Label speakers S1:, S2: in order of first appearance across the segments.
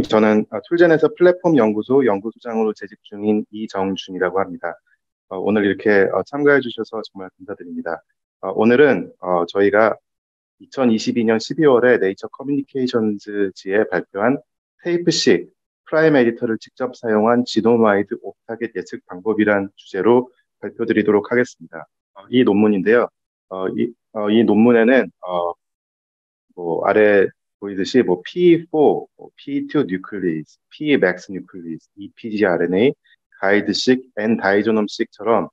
S1: 저는 툴젠에서 플랫폼 연구소 연구소장으로 재직 중인 이정준이라고 합니다. 오늘 이렇게 참가해 주셔서 정말 감사드립니다. 오늘은 저희가 2022년 12월에 네이처 커뮤니케이션즈지에 발표한 테이프식 프라임 에디터를 직접 사용한 지노마이드 오프타겟 예측 방법이란 주제로 발표드리도록 하겠습니다. 이 논문인데요. 이 논문에는 아래 보이듯이 P4, P2 뉴클리스, Pmax 뉴클리스, EPG RNA, 가이드식, N 다이조넘식처럼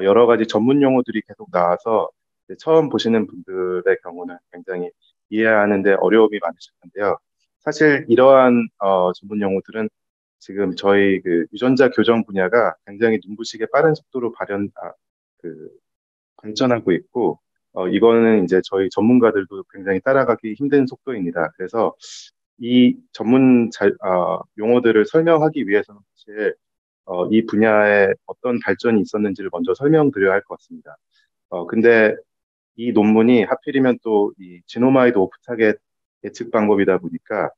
S1: 여러 가지 전문 용어들이 계속 나와서 이제 처음 보시는 분들의 경우는 굉장히 이해하는데 어려움이 많으실 텐데요. 사실 이러한 전문 용어들은 지금 저희 그 유전자 교정 분야가 굉장히 눈부시게 빠른 속도로 그 발전하고 있고, 이거는 이제 저희 전문가들도 굉장히 따라가기 힘든 속도입니다. 그래서 이 용어들을 설명하기 위해서는 사실 이 분야에 어떤 발전이 있었는지를 먼저 설명드려야 할 것 같습니다. 근데 이 논문이 하필이면 또 이 지노마이드 오프 타겟 예측 방법이다 보니까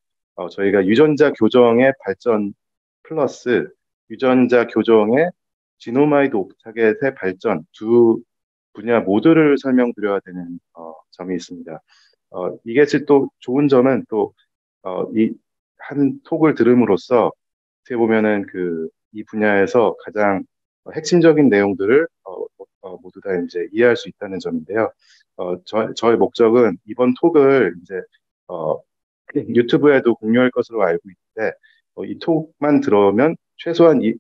S1: 저희가 유전자 교정의 발전 플러스 유전자 교정의 지노마이드 오프 타겟의 발전 두 분야 모두를 설명드려야 되는 점이 있습니다. 이게 또 좋은 점은 또 이 한 톡을 들음으로써 어떻게 보면은 이 분야에서 가장 핵심적인 내용들을 모두 다 이제 이해할 수 있다는 점인데요. 저의 목적은 이번 톡을 이제 어, 유튜브에도 공유할 것으로 알고 있는데 이 톡만 들어오면 최소한 이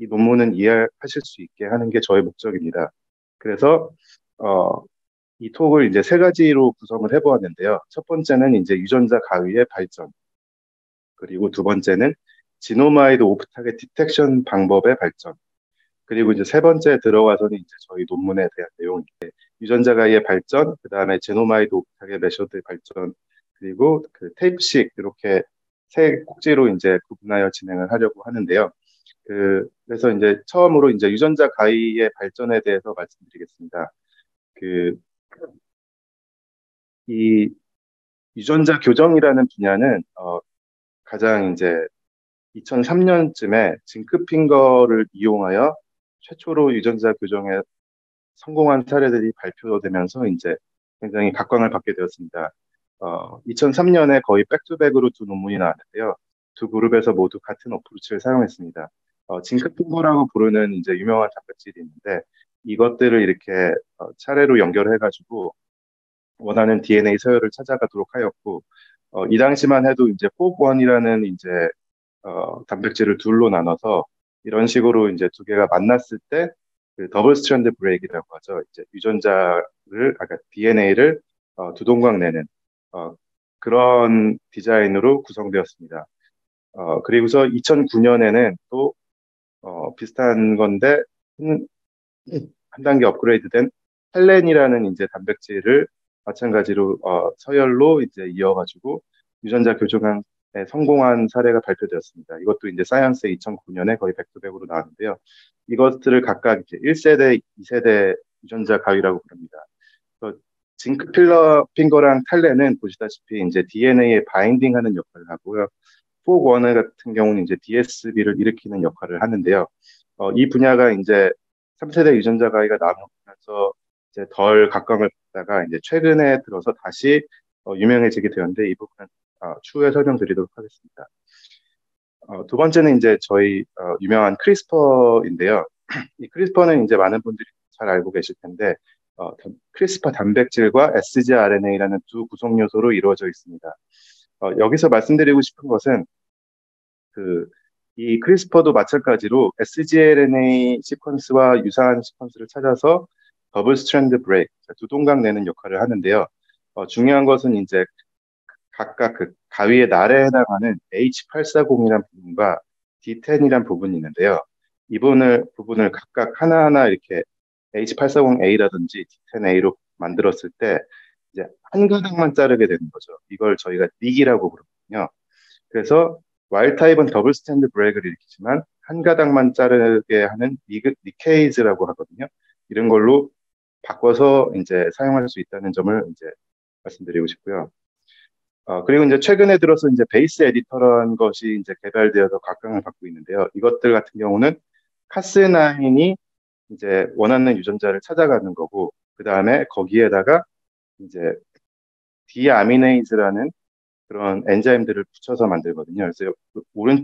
S1: 논문은 이해하실 수 있게 하는 게 저의 목적입니다. 그래서 어, 이 톡을 이제 세 가지로 구성을 해보았는데요. 첫 번째는 이제 유전자 가위의 발전, 그리고 두 번째는 지노마이드 오프 타겟 디텍션 방법의 발전, 그리고 이제 세 번째 들어가서는 이제 저희 논문에 대한 내용인데 유전자 가위의 발전, 그 다음에 제노마이드 오프 타겟 메소드의 발전, 그리고 그 테이프식 이렇게 세 꼭지로 이제 구분하여 진행을 하려고 하는데요. 그래서 이제 처음으로 이제 유전자 가위의 발전에 대해서 말씀드리겠습니다. 그, 이 유전자 교정이라는 분야는 가장 이제 2003년쯤에 징크핑거를 이용하여 최초로 유전자 교정에 성공한 사례들이 발표되면서 이제 굉장히 각광을 받게 되었습니다. 2003년에 거의 백투백으로 두 논문이 나왔는데요. 두 그룹에서 모두 같은 어프로치를 사용했습니다. 징크핑거라고 부르는 이제 유명한 단백질이 있는데 이것들을 이렇게 차례로 연결해가지고 원하는 DNA 서열을 찾아가도록 하였고, 이 당시만 해도 이제 포그원이라는 이제 단백질을 둘로 나눠서 이런 식으로 이제 두 개가 만났을 때 그 더블 스트랜드 브레이크라고 하죠. 이제 아까 DNA를 두 동강 내는 어, 그런 디자인으로 구성되었습니다. 그리고서 2009년에는 또 비슷한 건데 한, 한 단계 업그레이드된 헬렌이라는 이제 단백질을 마찬가지로 서열로 이제 이어가지고 유전자 교정에 성공한 사례가 발표되었습니다. 이것도 이제 사이언스 2009년에 거의 백투백으로 나왔는데요. 이것들을 각각 이제 1세대, 2세대 유전자 가위라고 부릅니다. 징크 핑거랑 탈레는 보시다시피 이제 DNA에 바인딩하는 역할을 하고요. 포그워너 같은 경우는 이제 DSB를 일으키는 역할을 하는데요. 이 분야가 이제 3세대 유전자 가위가 나오면서 이제 덜 각광을 받다가 이제 최근에 들어서 다시 유명해지게 되었는데 이 부분은 추후에 설명드리도록 하겠습니다. 두 번째는 이제 저희 유명한 크리스퍼인데요. 이 크리스퍼는 이제 많은 분들이 잘 알고 계실 텐데 크리스퍼 단백질과 sgRNA라는 두 구성 요소로 이루어져 있습니다. 여기서 말씀드리고 싶은 것은 그, 이 크리스퍼도 마찬가지로 sgRNA 시퀀스와 유사한 시퀀스를 찾아서 더블 스트랜드 브레이크, 두 동강 내는 역할을 하는데요. 중요한 것은 이제 각각 그 가위의 날에 해당하는 H840이라는 부분과 D10이라는 부분이 있는데요. 부분을 각각 하나하나 이렇게 H840A라든지 D10A로 만들었을 때 이제 한 가닥만 자르게 되는 거죠. 이걸 저희가 닉이라고 부르거든요. 그래서 와일드 타입은 더블 스탠드 브레이크를 일으키지만 한 가닥만 자르게 하는 니케이즈라고 하거든요. 이런 걸로 바꿔서 이제 사용할 수 있다는 점을 이제 말씀드리고 싶고요. 그리고 이제 최근에 들어서 이제 베이스 에디터라는 것이 이제 개발되어서 각광을 받고 있는데요. 이것들 같은 경우는 카스9이 이제 원하는 유전자를 찾아가는 거고, 그 다음에 거기에다가 이제 디아미네이즈라는 그런 엔자임들을 붙여서 만들거든요. 그래서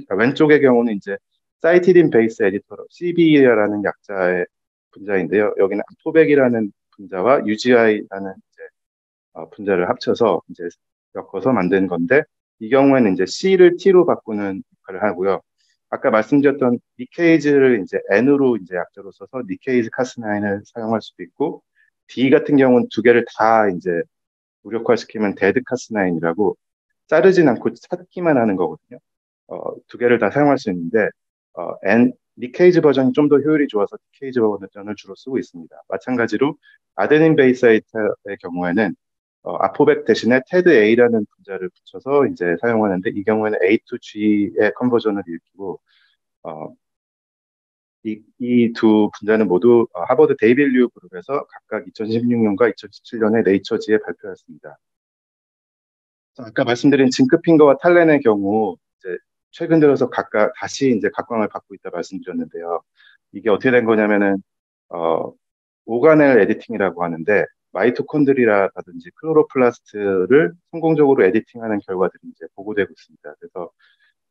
S1: 왼쪽의 경우는 이제 사이티딘 베이스 에디터 CB라는 약자의 분자인데요. 여기는 토백이라는 분자와 UGI라는 이제 분자를 합쳐서 이제 엮어서 만든 건데 이 경우에는 이제 C를 T로 바꾸는 역할을 하고요. 아까 말씀드렸던 니케이즈를 이제 N으로 이제 약자로 써서 니케이즈 카스나인을 사용할 수도 있고 D 같은 경우는 두 개를 다 이제 무력화시키면 데드 카스나인이라고 자르진 않고 찾기만 하는 거거든요. 두 개를 다 사용할 수 있는데 니케이즈 버전이 좀 더 효율이 좋아서 니케이즈 버전을 주로 쓰고 있습니다. 마찬가지로 아데닌 베이스 에이터의 경우에는 아포백 대신에 테드 A라는 분자를 붙여서 이제 사용하는데 이 경우에는 A to G의 컨버전을 일으키고 어, 이 두 분자는 모두 하버드 데이빌류 그룹에서 각각 2016년과 2017년에 네이처지에 발표했습니다. 아까 말씀드린 징크핑거와 탈렌의 경우 이제 최근 들어서 각각 다시 이제 각광을 받고 있다 말씀드렸는데요. 이게 어떻게 된 거냐면은 어, 오가넬 에디팅이라고 하는데 마이토콘드리아라든지 클로로플라스트를 성공적으로 에디팅하는 결과들이 이제 보고되고 있습니다. 그래서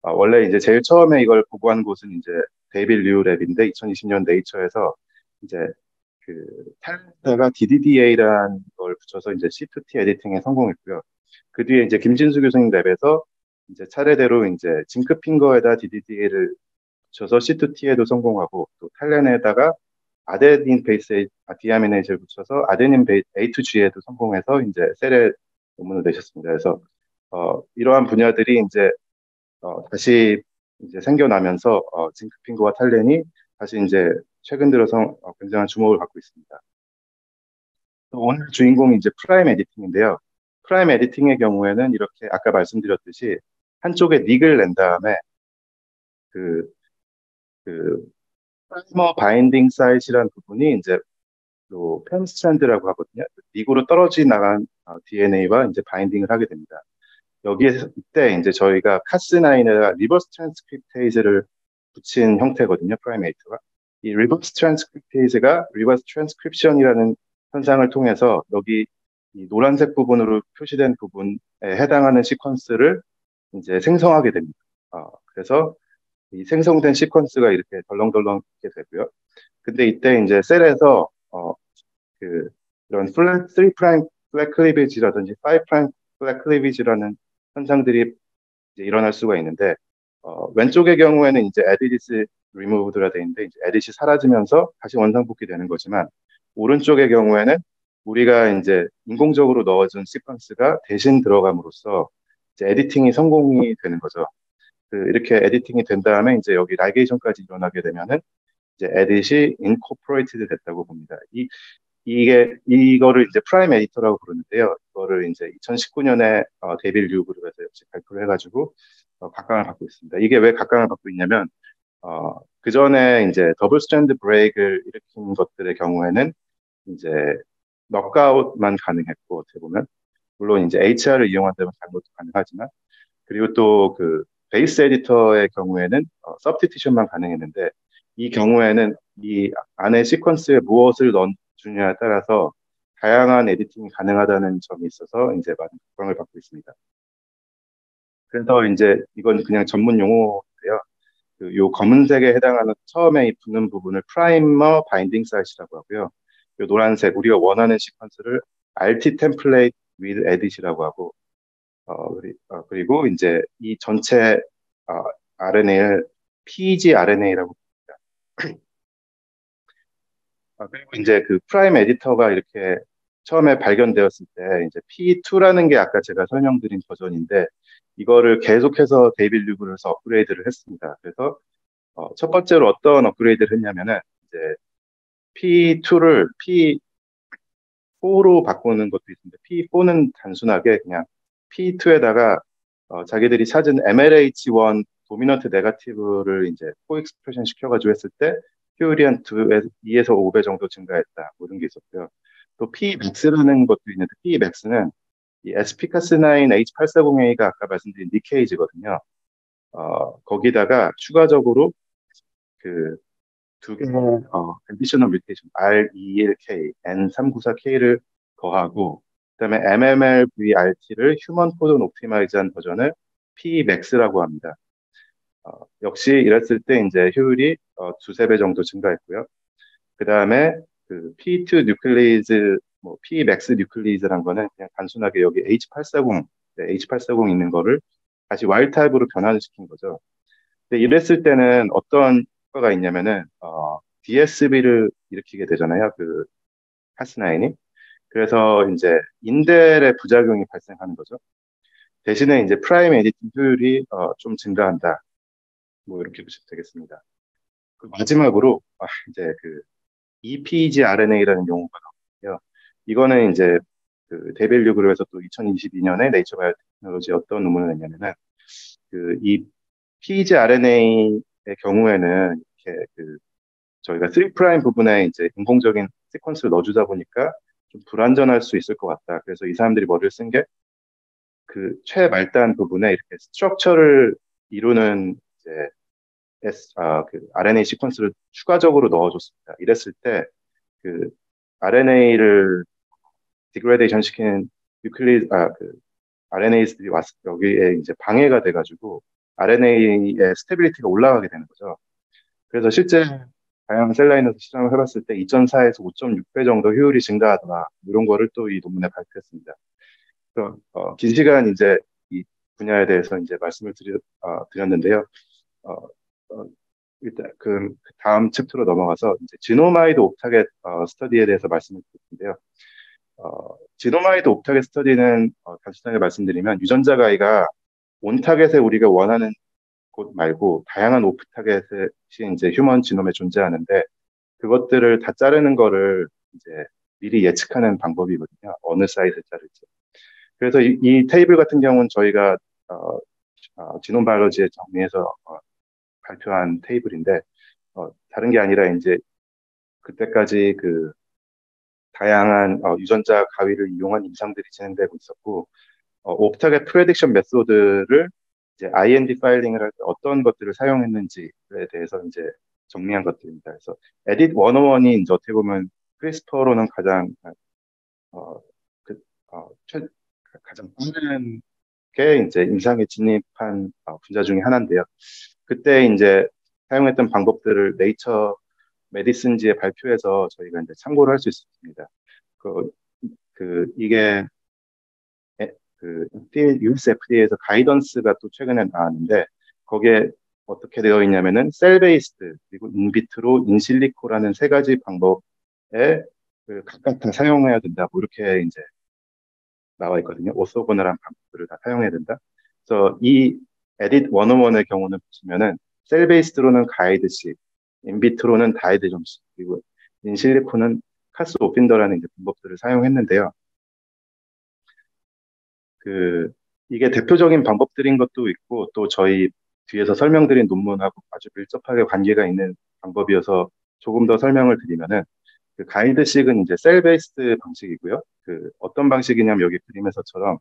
S1: 원래 이제 제일 처음에 이걸 보고한 곳은 이제 데이빌 류 랩인데 2020년 네이처에서 이제 그 탈레다가 DDDA라는 걸 붙여서 이제 C2T 에디팅에 성공했고요. 그 뒤에 이제 김진수 교수님 랩에서 이제 차례대로 이제 징크핑거에다 DDDA를 붙여서 C2T에도 성공하고 또 탈렌에다가 아데닌 베이스 디아미네이즈를 붙여서 아데닌 베이스 A2G에도 성공해서 이제 셀에 논문을 내셨습니다. 그래서 이러한 분야들이 이제 다시 이제 생겨나면서 징크핑거와 탈렌이 다시 이제 최근 들어서 굉장한 주목을 받고 있습니다. 또 오늘 주인공이 이제 프라임 에디팅인데요. 프라임 에디팅의 경우에는 이렇게 아까 말씀드렸듯이 한쪽에 닉을 낸 다음에 그, 그 프라이머 바인딩 사이트라는 부분이 이제 또 펜스트랜드라고 하거든요. 닉으로 떨어져 나간 DNA와 이제 바인딩을 하게 됩니다. 여기에서 이때 이제 저희가 카스9에다가 리버스 트랜스크립테이즈를 붙인 형태거든요. 프라이메이트가. 이 리버스 트랜스크립테이즈가 리버스 트랜스크립션이라는 현상을 통해서 여기 이 노란색 부분으로 표시된 부분에 해당하는 시퀀스를 이제 생성하게 됩니다. 그래서 이 생성된 시퀀스가 이렇게 덜렁덜렁 이렇게 되고요. 근데 이때 이제 셀에서 그 이런 플랫 3 프라임 플랫 클리비지라든지 5 프라임 플랫 클리비지라는 현상들이 이제 일어날 수가 있는데 왼쪽의 경우에는 이제 에디디스 리무브드라 되어 있는데 이제 에디시 사라지면서 다시 원상복귀 되는 거지만 오른쪽의 경우에는 우리가 이제 인공적으로 넣어준 시퀀스가 대신 들어감으로써 이제 에디팅이 성공이 되는 거죠. 이렇게 에디팅이 된 다음에 이제 여기 라이게이션까지 일어나게 되면은 이제 에딧이 인코퍼레이티드 됐다고 봅니다. 이거를 이제 프라임 에디터라고 부르는데요. 이거를 이제 2019년에 데빌 류 그룹에서 역시 발표를 해가지고 각광을 받고 있습니다. 이게 왜 각광을 받고 있냐면 그 전에 이제 더블 스트랜드 브레이크를 일으킨 것들의 경우에는 이제 넉아웃만 가능했고 어떻게 보면 물론 이제 HR을 이용한다면 다른 것도 가능하지만 그리고 또 그 베이스 에디터의 경우에는 서브티티션만 가능했는데 이 경우에는 이 안에 시퀀스에 무엇을 넣어주냐에 따라서 다양한 에디팅이 가능하다는 점이 있어서 이제 많은 각광을 받고 있습니다. 그래서 이제 이건 그냥 전문 용어인데요. 요 검은색에 해당하는 처음에 붙는 부분을 프라이머 바인딩 사이트라고 하고요. 요 노란색 우리가 원하는 시퀀스를 RT 템플레이트 with edit이라고 하고 그리고 이제 이 전체 RNA를 PEG RNA라고 합니다. 그리고 이제 그 프라임 에디터가 이렇게 처음에 발견되었을 때 이제 P2라는 게 아까 제가 설명드린 버전인데 이거를 계속해서 데이빌 류브에서 업그레이드를 했습니다. 그래서 첫 번째로 어떤 업그레이드를 했냐면은 이제 P2를 P4로 바꾸는 것도 있습니다. P4는 단순하게 그냥 P2에다가 자기들이 찾은 MLH1 도미넌트 네거티브를 이제 코익스프레션 시켜가지고 했을 때 효율이 한 2에서 5배 정도 증가했다. 모든 게 있었고요. 또 Pmax라는 것도 있는데 Pmax는 이 SPCAS9 H840A가 아까 말씀드린 니케이즈거든요. 거기다가 추가적으로 그 두 개의 additional mutation R21K, N394K를 더하고 그다음에 MMLVRT를 휴먼 코돈 옵티마이즈한 버전을 PMAX라고 합니다. 역시 이랬을 때 이제 효율이 두세 배 정도 증가했고요. 그다음에 그 P2 뉴클리즈, 뭐 PMAX 뉴클리즈란 거는 그냥 단순하게 여기 H840, 네, H840 있는 거를 다시 와일드 타입으로 변환을 시킨 거죠. 근데 이랬을 때는 어떤 효과가 있냐면은 DSB를 일으키게 되잖아요. 그 카스나인이. 그래서 이제 인델의 부작용이 발생하는 거죠. 대신에 이제 프라임 에디팅 효율이 좀 증가한다. 뭐 이렇게 보시면 되겠습니다. 그 마지막으로 이제 그 EPG RNA라는 용어가 나오고요. 이거는 이제 그 데빌류 그룹에서 또 2022년에 네이처 바이오테크놀로지에 어떤 논문을 냈냐면은 그 이 PG RNA의 경우에는 이렇게 그 저희가 3' 부분에 이제 인공적인 시퀀스를 넣어주다 보니까 좀 불완전할 수 있을 것 같다. 그래서 이 사람들이 머리를 쓴 게 그 최말단 부분에 이렇게 스트럭처를 이루는 이제 그 RNA 시퀀스를 추가적으로 넣어줬습니다. 이랬을 때 그 RNA를 디그레이션 시키는 그 RNA들이 여기에 이제 방해가 돼가지고 RNA의 스테빌리티가 올라가게 되는 거죠. 그래서 실제 다양한 셀라인에서 실험을 해봤을 때 2.4에서 5.6배 정도 효율이 증가하더라. 이런 거를 또 이 논문에 발표했습니다. 그래서 긴 시간 이제 이 분야에 대해서 이제 말씀을 드렸는데요. 어, 어, 일단 그 다음 챕터로 넘어가서 이제 지노마이드 옵타겟 스터디에 대해서 말씀을 드릴 텐데요. 지노마이드 옵타겟 스터디는 단순하게 말씀드리면 유전자 가이가 온 타겟에 우리가 원하는 곳 말고 다양한 오프 타겟이 이제 휴먼 지놈에 존재하는데 그것들을 다 자르는 거를 이제 미리 예측하는 방법이거든요. 어느 사이즈를 자를지. 그래서 이 테이블 같은 경우는 저희가 지놈 바이올로지에 정리해서 발표한 테이블인데 다른 게 아니라 이제 그때까지 그 다양한 유전자 가위를 이용한 임상들이 진행되고 있었고 옵타겟 프레딕션 메소드를 이제 IND 파일링을 할 때 어떤 것들을 사용했는지에 대해서 이제 정리한 것들입니다. 그래서 에딧 101이 이제 어떻게 보면 크리스퍼로는 가장 어, 그, 최, 가장 빠른 게 이제 임상에 진입한 분자 중에 하나인데요. 그때 이제 사용했던 방법들을 네이처 메디슨지에 발표해서 저희가 이제 참고를 할 수 있습니다. 그, 이게 그 US FDA에서 가이던스가 또 최근에 나왔는데 거기에 어떻게 되어 있냐면은 셀 베이스드 그리고 인비트로 인실리코라는 세 가지 방법에 그 각각 다 사용해야 된다. 뭐 이렇게 이제 나와 있거든요. 오소고널한 방법들을 다 사용해야 된다. 그래서 이 에딧 101의 경우는 보시면은 셀 베이스드로는 가이드식, 인비트로는 다이드 점식, 그리고 인실리코는 카스 오핀더라는 이제 방법들을 사용했는데요. 그 이게 대표적인 방법들인 것도 있고 또 저희 뒤에서 설명드린 논문하고 아주 밀접하게 관계가 있는 방법이어서 조금 더 설명을 드리면은 그 가이드식은 이제 셀 베이스드 방식이고요. 그 어떤 방식이냐면 여기 그림에서처럼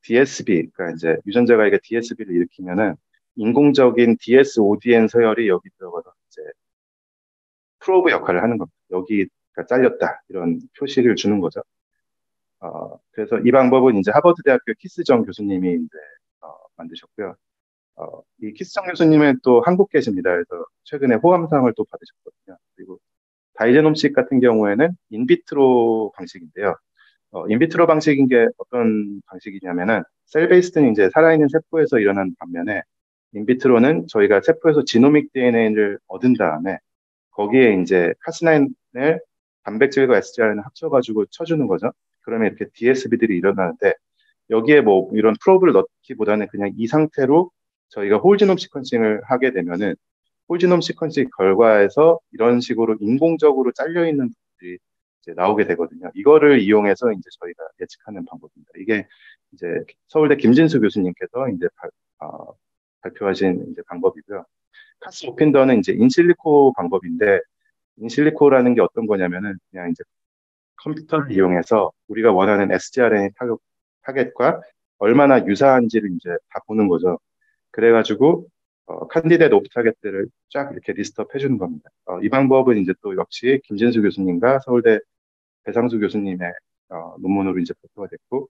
S1: DSB, 그러니까 이제 유전자 가이가 DSB를 일으키면은 인공적인 DSODN 서열이 여기 들어가서 이제 프로브 역할을 하는 겁니다. 여기가 잘렸다 이런 표시를 주는 거죠. 그래서 이 방법은 이제 하버드 대학교 키스정 교수님이 이제 만드셨고요. 이 키스정 교수님은 또 한국 계십니다. 그래서 최근에 호암상을 또 받으셨거든요. 그리고 다이제놈식 같은 경우에는 인비트로 방식인데요. 인비트로 방식인 게 어떤 방식이냐면은 셀 베이스는 이제 살아있는 세포에서 일어난 반면에 인비트로는 저희가 세포에서 지노믹 DNA를 얻은 다음에 거기에 이제 카스나인을 단백질과 SGR을 합쳐가지고 쳐주는 거죠. 그러면 이렇게 DSB들이 일어나는데 여기에 뭐 이런 프로브를 넣기보다는 그냥 이 상태로 저희가 홀지놈 시퀀싱을 하게 되면은 홀지놈 시퀀싱 결과에서 이런 식으로 인공적으로 잘려 있는 부분들이 이제 나오게 되거든요. 이거를 이용해서 이제 저희가 예측하는 방법입니다. 이게 이제 서울대 김진수 교수님께서 이제 발표하신 이제 방법이고요. 카스 오핀더는 이제 인실리코 방법인데 인실리코라는 게 어떤 거냐면은 그냥 이제 컴퓨터를 이용해서 우리가 원하는 sgRNA 타겟과 얼마나 유사한지를 이제 다 보는 거죠. 그래가지고 칸디데이트 오프 타겟들을 쫙 이렇게 리스트업 해주는 겁니다. 이 방법은 이제 또 역시 김진수 교수님과 서울대 배상수 교수님의 논문으로 이제 발표가 됐고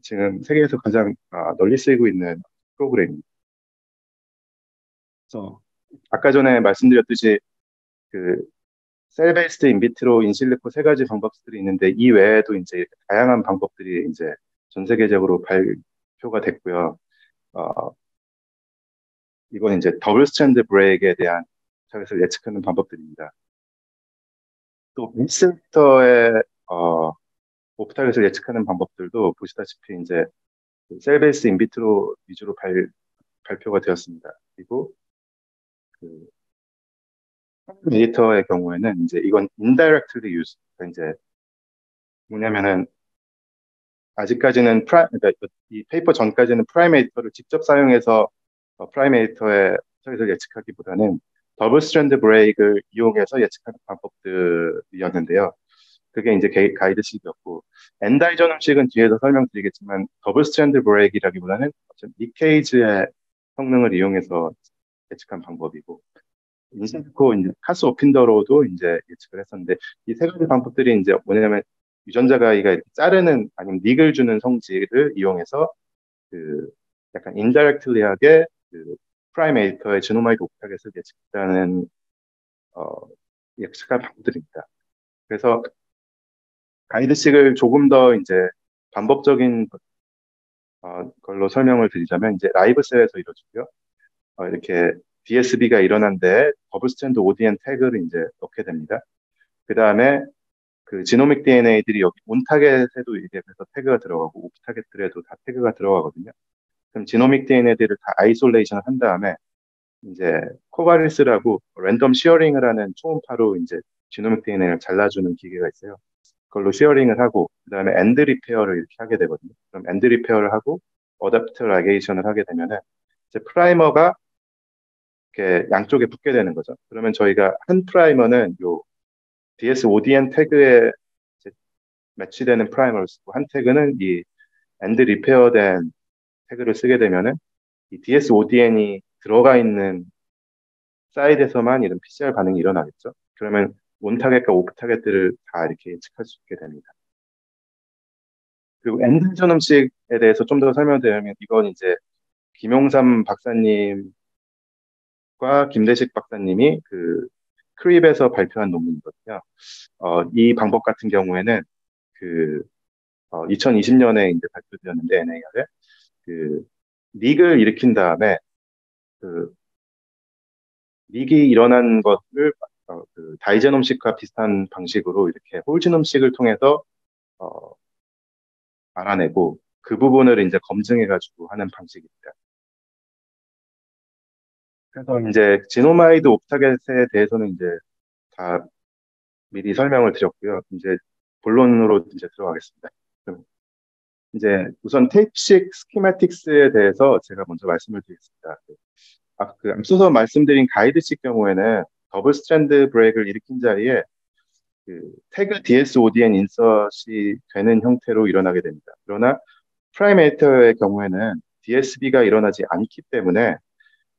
S1: 지금 세계에서 가장 널리 쓰이고 있는 프로그램입니다. 그래서 아까 전에 말씀드렸듯이 그 셀베이스드 인비트로 인실리코 세 가지 방법들이 있는데 이 외에도 이제 이렇게 다양한 방법들이 이제 전 세계적으로 발표가 됐고요. 어, 이건 이제 더블 스트랜드 브레이크에 대한 타겟을 예측하는 방법들입니다. 또 빈센터의 오프 타겟을 예측하는 방법들도 보시다시피 이제 셀 베이스 인비트로 위주로 발표가 되었습니다. 그리고 그 에디터의 경우에는 이제 이건 indirectly use, 그러니까 이제 뭐냐면은 아직까지는 그러니까 이 페이퍼 전까지는 프라임 에디터를 직접 사용해서 프라임 에디터의 타겟을 예측하기보다는 더블 스트랜드 브레이크를 이용해서 예측하는 방법들이었는데요. 그게 이제 가이드식이었고 엔다이전 음식은 뒤에서 설명드리겠지만 더블 스트랜드 브레이크라기보다는 니케이즈의 성능을 이용해서 예측한 방법이고 인신코 이제 카스 오핀더로도 이제 예측을 했었는데 이 세 가지 방법들이 이제 뭐냐면 유전자 가위가 이렇게 자르는 아니면 닉을 주는 성질을 이용해서 그 약간 인다이렉틀리하게 그 프라임 에디터의 지노마이드 오프 타겟을 예측하는 어, 예측한 방법들입니다. 그래서 가이드식을 조금 더 이제 반복적인 걸로 설명을 드리자면 이제 라이브 셀에서 이루어지고요. 이렇게 DSB가 일어난데 더블 스탠드 ODN 태그를 이제 넣게 됩니다. 그 다음에 그 지노믹 DNA들이 여기 온 타겟에도 이게 그래서 태그가 들어가고 오프 타겟들에도 다 태그가 들어가거든요. 그럼 지노믹 DNA들을 다 아이솔레이션을 한 다음에 이제 코바리스라고 랜덤 시어링을 하는 초음파로 이제 지노믹 DNA를 잘라주는 기계가 있어요. 그걸로 시어링을 하고 그다음에 엔드 리페어를 이렇게 하게 되거든요. 그럼 엔드 리페어를 하고 어댑터 라게이션을 하게 되면은 이제 프라이머가 이렇게 양쪽에 붙게 되는 거죠. 그러면 저희가 한 프라이머는 요 DS5DN 태그에 이제 매치되는 프라이머를 쓰고 한 태그는 이 엔드 리페어된 태그를 쓰게 되면은 이 DS5DN이 들어가 있는 사이드에서만 이런 PCR 반응이 일어나겠죠. 그러면 온 타겟과 오프 타겟들을 다 이렇게 예측할 수 있게 됩니다. 그리고 엔드전 음식에 대해서 좀 더 설명드리면 이건 이제 김용삼 박사님과 김대식 박사님이 그 크립에서 발표한 논문이거든요. 이 방법 같은 경우에는 그 2020년에 이제 발표되었는데 NAR에 그 닉을 일으킨 다음에 그 닉이 일어난 것을 그 다이제놈식과 비슷한 방식으로 이렇게 홀지놈식을 통해서 어, 알아내고 그 부분을 이제 검증해가지고 하는 방식입니다. 그래서 이제 지노마이드 옵타겟에 대해서는 이제 다 미리 설명을 드렸고요. 이제 본론으로 이제 들어가겠습니다. 그럼 이제 우선 테이프식 스키마틱스에 대해서 제가 먼저 말씀을 드리겠습니다. 그 앞서서 말씀드린 가이드식 경우에는 더블 스트랜드 브레이크를 일으킨 자리에 그 태그 DSODN 인서시 되는 형태로 일어나게 됩니다. 그러나 프라임 에디터의 경우에는 DSB가 일어나지 않기 때문에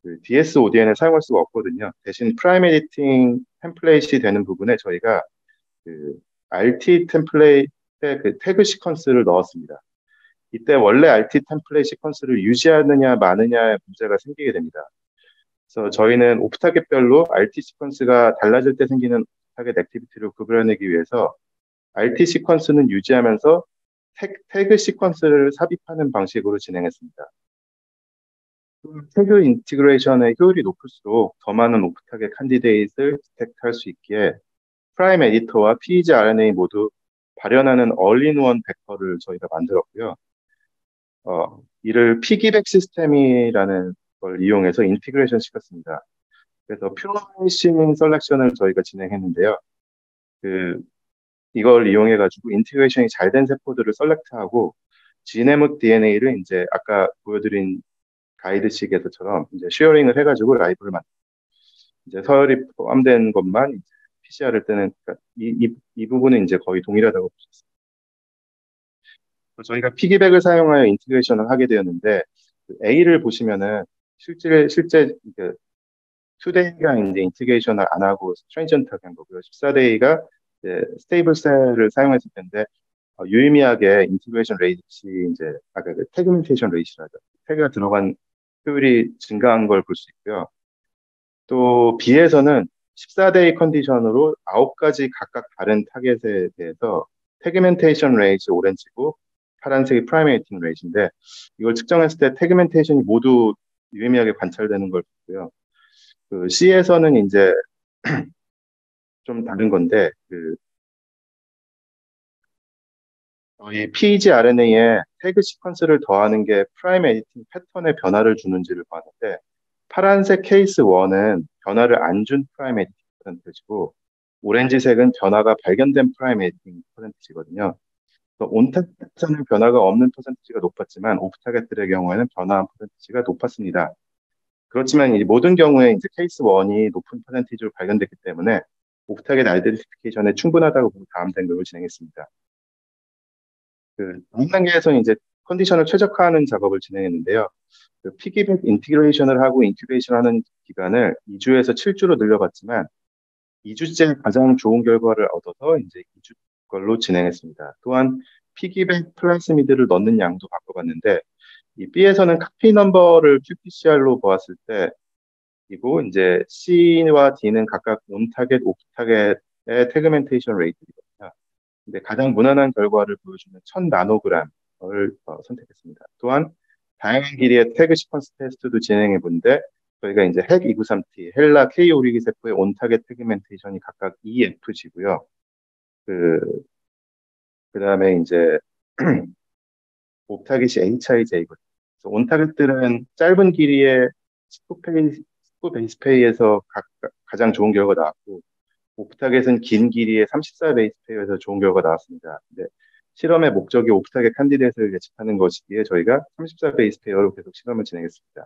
S1: 그 DSODN을 사용할 수가 없거든요. 대신 프라임 에디팅 템플레이트이 되는 부분에 저희가 그 RT 템플레이트의 그 태그 시퀀스를 넣었습니다. 이때 원래 RT 템플레이트 시퀀스를 유지하느냐 마느냐의 문제가 생기게 됩니다. 그래서 저희는 오프 타겟별로 RT 시퀀스가 달라질 때 생기는 타겟 액티비티를 구별해내기 위해서 RT 시퀀스는 유지하면서 태그 시퀀스를 삽입하는 방식으로 진행했습니다. 태그 인티그레이션의 효율이 높을수록 더 많은 오프 타겟 칸디데이트를 디텍트할 수 있기에 프라임 에디터와 PEG RNA 모두 발현하는 얼린원 벡터를 저희가 만들었고요. 이를 피기백 시스템이라는 걸 이용해서 인티그레이션 시켰습니다. 그래서 퓨어레이싱 셀렉션을 저희가 진행했는데요. 이걸 이용해가지고 인티그레이션이 잘 된 세포들을 셀렉트하고 지네믹 DNA를 이제 아까 보여드린 가이드식에서처럼 이제 쉐어링을 해가지고 라이브를 이제 서열이 포함된 것만 이제 PCR을 뜨는 그러니까 이 부분은 이제 거의 동일하다고 보셨습니다. 저희가 피기백을 사용하여 인티그레이션을 하게 되었는데 그 A를 보시면은 실제 그 2데이가 이제 인티그레이션을 안 하고 트랜지언트하게 한 거고요. 14데이가 스테이블 셀을 사용했을 텐데 유의미하게 인티그레이션 레이트 이제 아까 그 태그멘테이션 레이트라죠. 태그가 들어간 효율이 증가한 걸 볼 수 있고요. 또 B에서는 14데이 컨디션으로 9가지 각각 다른 타겟에 대해서 태그멘테이션 레이트 오렌지고 파란색이 프라이메이팅 레이트인데 이걸 측정했을 때 태그멘테이션이 모두 유의미하게 관찰되는 걸 보고요. 그 C에서는 이제 좀 다른 건데 그 이 pgRNA에 태그 시퀀스를 더하는 게 프라임 에디팅 패턴에 변화를 주는지를 봤는데 파란색 케이스 1은 변화를 안 준 프라임 에디팅 퍼센티지고 오렌지색은 변화가 발견된 프라임 에디팅 퍼센티지거든요. 그래서 온타겟에서는 변화가 없는 퍼센티지가 높았지만 오프타겟들의 경우에는 변화한 퍼센티지가 높았습니다. 그렇지만 이 모든 경우에 이제 케이스 1이 높은 퍼센티지로 발견됐기 때문에 오프타겟 아이덴티피케이션에 충분하다고 보고 다음 단계로 진행했습니다. 그 다음 단계에서는 이제 컨디션을 최적화하는 작업을 진행했는데요. 그 피기백 인티그레이션을 하고 인큐베이션 하는 기간을 2주에서 7주로 늘려봤지만 2주째 가장 좋은 결과를 얻어서 이제 2주 걸로 진행했습니다. 또한 피기백 플라스미드를 넣는 양도 바꿔봤는데 이 B에서는 카피 넘버를 qPCR로 보았을 때 이고 이제 C와 D는 각각 온 타겟, 오프 타겟의 태그멘테이션 레이트이거든요. 근데 가장 무난한 결과를 보여주는 1000 나노그램을 선택했습니다. 또한 다양한 길이의 태그 시퀀스 테스트도 진행해 본데 저희가 이제 핵 293T, 헬라 K562 세포의 온타겟 태그멘테이션이 각각 EFG고요. 그다음에 이제 옵타겟이 HIJ거든요. 그래서 온타겟들은 짧은 길이의 19 베이스 페이에서 가장 좋은 결과가 나왔고 오프타겟은 긴 길이의 34 베이스 페이에서 좋은 결과가 나왔습니다. 근데 실험의 목적이 오프타겟 캔디데이트를 예측하는 것이기에 저희가 34 베이스 페어로 계속 실험을 진행했습니다.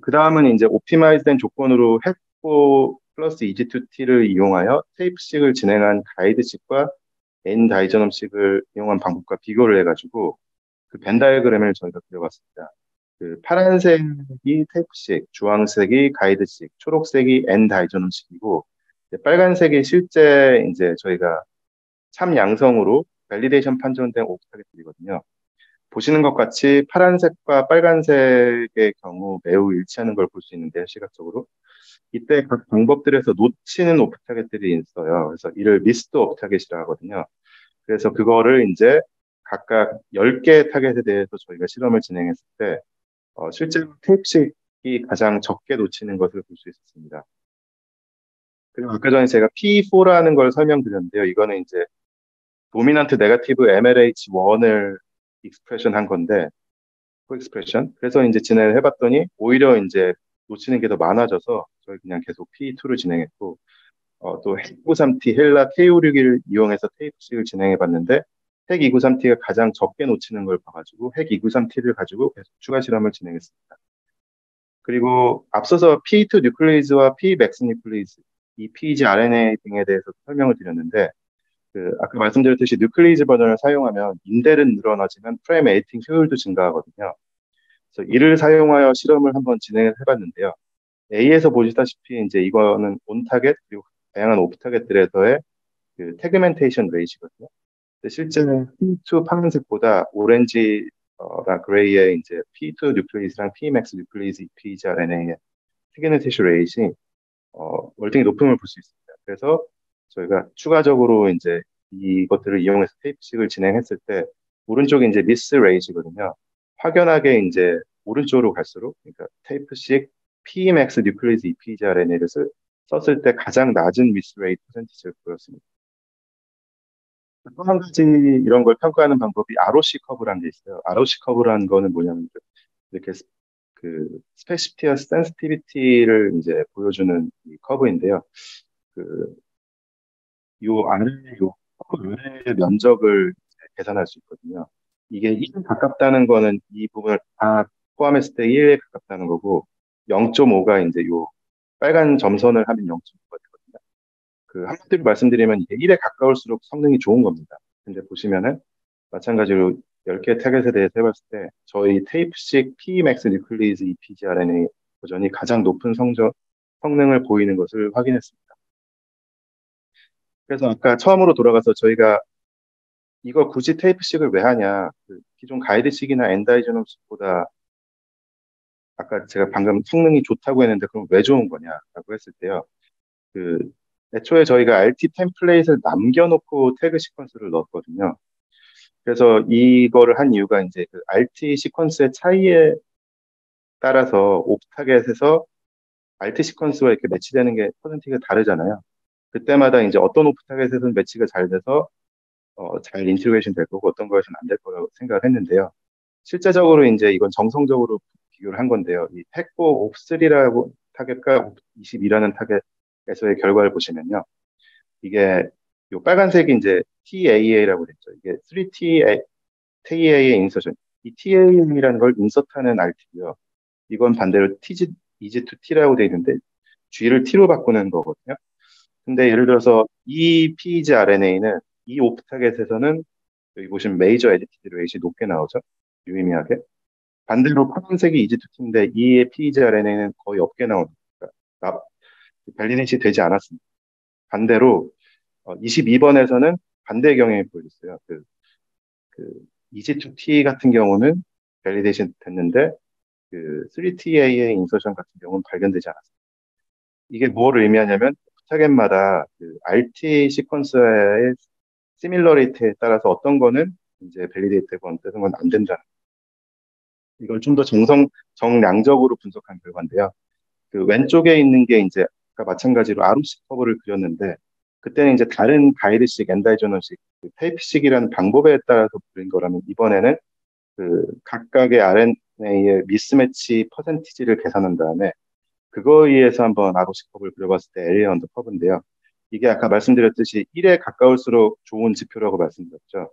S1: 그 다음은 이제 옵티마이즈된 조건으로 핵4 플러스 EG2T를 이용하여 테이프식을 진행한 가이드식과 N 다이저넘식을 이용한 방법과 비교를 해가지고 그 벤 다이어그램을 저희가 그려봤습니다. 그 파란색이 테이프식, 주황색이 가이드식, 초록색이 N 다이저넘식이고 빨간색이 실제 이제 저희가 참 양성으로 밸리데이션 판정된 옵타겟들이거든요. 보시는 것 같이 파란색과 빨간색의 경우 매우 일치하는 걸 볼 수 있는데요, 시각적으로. 이때 각 방법들에서 놓치는 옵타겟들이 있어요. 그래서 이를 미스드 옵타겟이라고 하거든요. 그래서 그거를 이제 각각 10개의 타겟에 대해서 저희가 실험을 진행했을 때 실제로 테이프식이 가장 적게 놓치는 것을 볼 수 있었습니다. 그리고 아까 전에 제가 P4라는 걸 설명드렸는데요. 이거는 이제 도미넌트 네거티브 MLH1을 익스프레션 한 건데, 그 익스프레션. 그래서 이제 진행을 해봤더니 오히려 이제 놓치는 게 더 많아져서 저희 그냥 계속 P2를 진행했고, 또 핵293T 헬라 K561을 이용해서 테이프식을 진행해봤는데, 핵293T가 가장 적게 놓치는 걸 봐가지고 핵293T를 가지고 계속 추가 실험을 진행했습니다. 그리고 앞서서 P2 뉴클레이즈와 P 맥스 뉴클레이즈, 이 PEG RNA 등에 대해서 설명을 드렸는데 아까 말씀드렸듯이 뉴클레이즈 버전을 사용하면 인델은 늘어나지만 프레임 에디팅 효율도 증가하거든요. 그래서 이를 사용하여 실험을 한번 진행을 해봤는데요. A에서 보시다시피 이제 이거는 온 타겟 그리고 다양한 오프 타겟들에서의 그 태그멘테이션 레이시거든요. 실제는 P2 파란색보다 오렌지랑 그레이의 이제 P2 뉴클레이즈랑 Pmax 뉴클레이즈 PGRNA의 태그멘테이션 레이시 월등히 높음을 볼 수 있습니다. 그래서 저희가 추가적으로 이제 이것들을 이용해서 테이프식을 진행했을 때 오른쪽이 이제 미스 레이시거든요. 확연하게 이제 오른쪽으로 갈수록 그러니까 테이프식 Pmax 뉴클레이즈 EPGRNA를 썼을 때 가장 낮은 미스 레이트 퍼센티지를 보였습니다. 또 한 가지 이런 걸 평가하는 방법이 ROC 커브라는 게 있어요. ROC 커브라는 거는 뭐냐면 이렇게 그 스페시피티와 센시티비티를 이제 보여주는 이 커브인데요. 그 요 안에 요 커브 안의 면적을 이제 계산할 수 있거든요. 이게 1에 가깝다는 거는 이 부분을 다 포함했을 때 1에 가깝다는 거고 0.5가 이제 요 빨간 점선을 하면 0.5가 되거든요. 그 한마디로 말씀드리면 이게 1에 가까울수록 성능이 좋은 겁니다. 근데 보시면은 마찬가지로 10개 타겟에 대해서 해봤을 때 저희 테이프식 PMax 뉴클리즈 EPG RNA 버전이 가장 높은 성능을 보이는 것을 확인했습니다. 그래서 아까 처음으로 돌아가서 저희가 이거 굳이 테이프식을 왜 하냐, 그 기존 가이드식이나 엔다이저놈식보다 아까 제가 방금 성능이 좋다고 했는데 그럼 왜 좋은 거냐라고 했을 때요. 그 애초에 저희가 RT 템플레이트를 남겨놓고 태그 시퀀스를 넣었거든요. 그래서 이거를 한 이유가 이제 그 RT 시퀀스의 차이에 따라서 옵타겟에서 RT 시퀀스와 이렇게 매치되는 게 퍼센티가 다르잖아요. 그때마다 이제 어떤 옵타겟에서는 매치가 잘 돼서 잘 인티그레이션 될 거고 어떤 거에서는 안 될 거라고 생각을 했는데요. 실제적으로 이제 이건 정성적으로 비교를 한 건데요. 이 팩고 옵3라고 타겟과 옵22라는 타겟에서의 결과를 보시면요. 이게 요 빨간색이 이제 TAA라고 됐죠. 이게 3TAA 인서션. 이 TAA라는 걸 인서트하는 RT고요. 이건 반대로 EG2T라고 돼 있는데 G를 T로 바꾸는 거거든요. 근데 예를 들어서 이 PEG RNA는 이 오프 타겟에서는 여기 보시면 메이저 에디티드 레이시 높게 나오죠. 유의미하게. 반대로 파란색이 EG2T인데 이의 PEG RNA는 거의 없게 나오니까 발리넷이 되지 않았습니다. 반대로 22번에서는 반대 경향이 보여졌어요. 그 EG2T 같은 경우는 밸리데이션 됐는데 그 3TA의 인서션 같은 경우는 발견되지 않았어요. 이게 뭘 의미하냐면 타겟마다 그 RT 시퀀스의 시밀러리티에 따라서 어떤 거는 이제 밸리데이트 되고 어떤 건 안 된다. 이걸 좀 더 정량적으로 분석한 결과인데요. 그 왼쪽에 있는 게 이제 아까 마찬가지로 ROC 커브를 그렸는데 그때는 이제 다른 가이드식, 엔다이저널식, 그 테이프식이라는 방법에 따라서 그린 거라면 이번에는 그 각각의 RNA의 미스매치 퍼센티지를 계산한 다음에 그거에 의해서 한번 ROC 커브를 그려봤을 때 에리어 언더 커브인데요. 이게 아까 말씀드렸듯이 1에 가까울수록 좋은 지표라고 말씀드렸죠.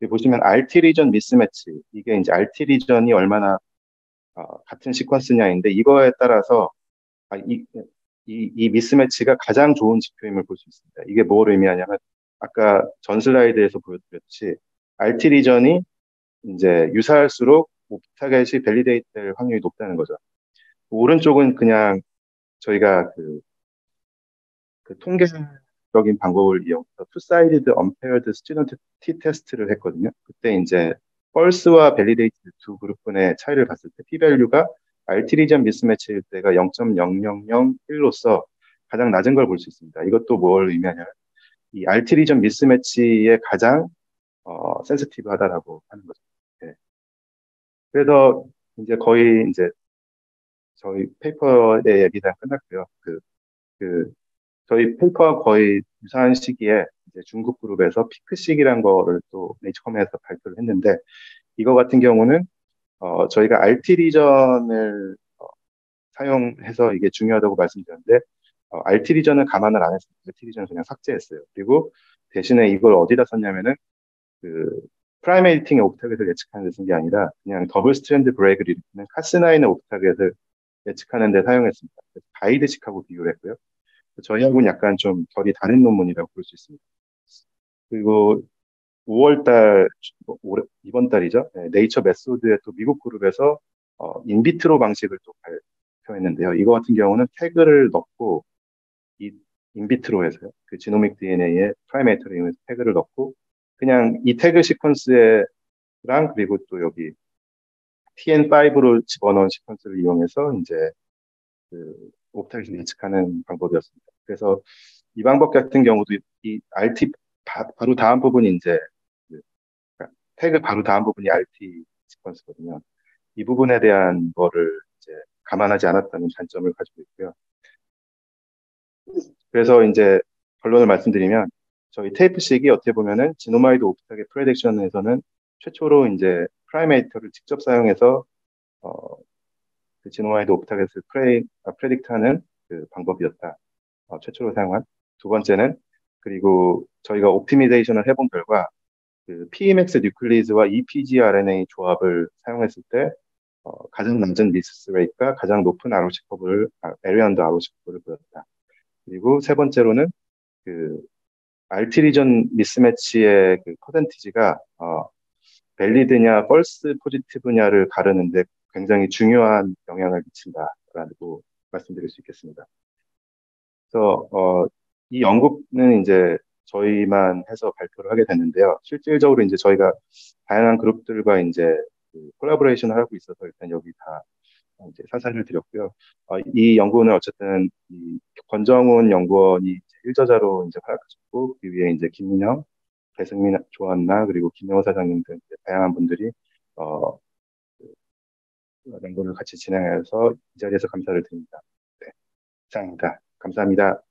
S1: 여기 보시면 RT 리전 미스매치, 이게 이제 RT 리전이 얼마나 같은 시퀀스냐인데 이거에 따라서 아, 이 미스매치가 가장 좋은 지표임을 볼 수 있습니다. 이게 뭘 의미하냐면 아까 전 슬라이드에서 보여드렸듯이 RT 리전이 이제 유사할수록 타겟이 밸리데이트 될 확률이 높다는 거죠. 오른쪽은 그냥 저희가 그 통계적인 방법을 이용해서 투사이디드 언페어드 스튜던트 T 테스트를 했거든요. 그때 이제 펄스와 밸리데이트 두 그룹분의 차이를 봤을 때 p-value가 RT 리전 미스매치일 때가 0.0001로서 가장 낮은 걸 볼 수 있습니다. 이것도 뭘 의미하냐면 이 RT 리전 미스매치에 가장 센시티브하다라고 하는 거죠. 네. 그래서 이제 거의 이제 저희 페이퍼의 얘기 다 끝났고요. 그 저희 페이퍼와 거의 유사한 시기에 이제 중국 그룹에서 피크식이란 거를 또 네이처컴에서 발표를 했는데 이거 같은 경우는 저희가 RT 리전을 사용해서 이게 중요하다고 말씀드렸는데 RT 리전을 감안을 안 했어요. RT 리전을 그냥 삭제했어요. 그리고 대신에 이걸 어디다 썼냐면은 그 프라임 에디팅의 옵타겟을 예측하는 데 쓴 게 아니라 그냥 더블 스트랜드 브레이크를 일으키는 카스나인의 옵타겟을 예측하는 데 사용했습니다. 그래서 가이드식하고 비교를 했고요. 저희하고는 약간 좀 결이 다른 논문이라고 볼 수 있습니다. 그리고 5월 달, 이번 달이죠. 네, 네이처 메소드의 또 미국 그룹에서 인비트로 방식을 또 발표했는데요. 이거 같은 경우는 태그를 넣고 이 인비트로 해서요. 그 지노믹 DNA에 프라이메이터를 이용해서 태그를 넣고 그냥 이 태그 시퀀스랑 그리고 또 여기 TN5로 집어넣은 시퀀스를 이용해서 이제 그 옵타겟을 예측하는 방법이었습니다. 그래서 이 방법 같은 경우도 이 RT 바로 다음 부분이 이제 그 그러니까 태그 바로 다음 부분이 RT 시퀀스거든요. 이 부분에 대한 거를 이제 감안하지 않았다는 단점을 가지고 있고요. 그래서 이제 결론을 말씀드리면 저희 테이프식이 어떻게 보면은 지노마이드 오프타겟 프레딕션에서는 최초로 이제 프라이메이터를 직접 사용해서 어, 그 지노마이드 오프타겟을 프레딕트하는 그 방법이었다. 최초로 사용한. 두 번째는 그리고 저희가 옵티미제이션을 해본 결과 그 PMX 뉴클리즈와 EPG-RNA 조합을 사용했을 때 가장 낮은 미스 레이트가 가장 높은 ROC 커브를 에리언드 ROC 커브를 보였다. 그리고 세 번째로는 그 RT 리전 미스매치의 그 퍼센티지가 밸리드냐, 펄스 포지티브냐를 가르는데 굉장히 중요한 영향을 미친다라고 말씀드릴 수 있겠습니다. 그래서 이 연구는 이제 저희만 해서 발표를 하게 됐는데요. 실질적으로 이제 저희가 다양한 그룹들과 이제 콜라보레이션을 하고 있어서 일단 여기 다 이제 사사를 드렸고요. 이 연구는 어쨌든 이 권정훈 연구원이 이제 일저자로 이제 활약하셨고 그 위에 이제 김민영, 배승민, 조한나 그리고 김영호 사장님 등 이제 다양한 분들이 어, 연구를 같이 진행해서 이 자리에서 감사를 드립니다. 네, 이상입니다. 감사합니다.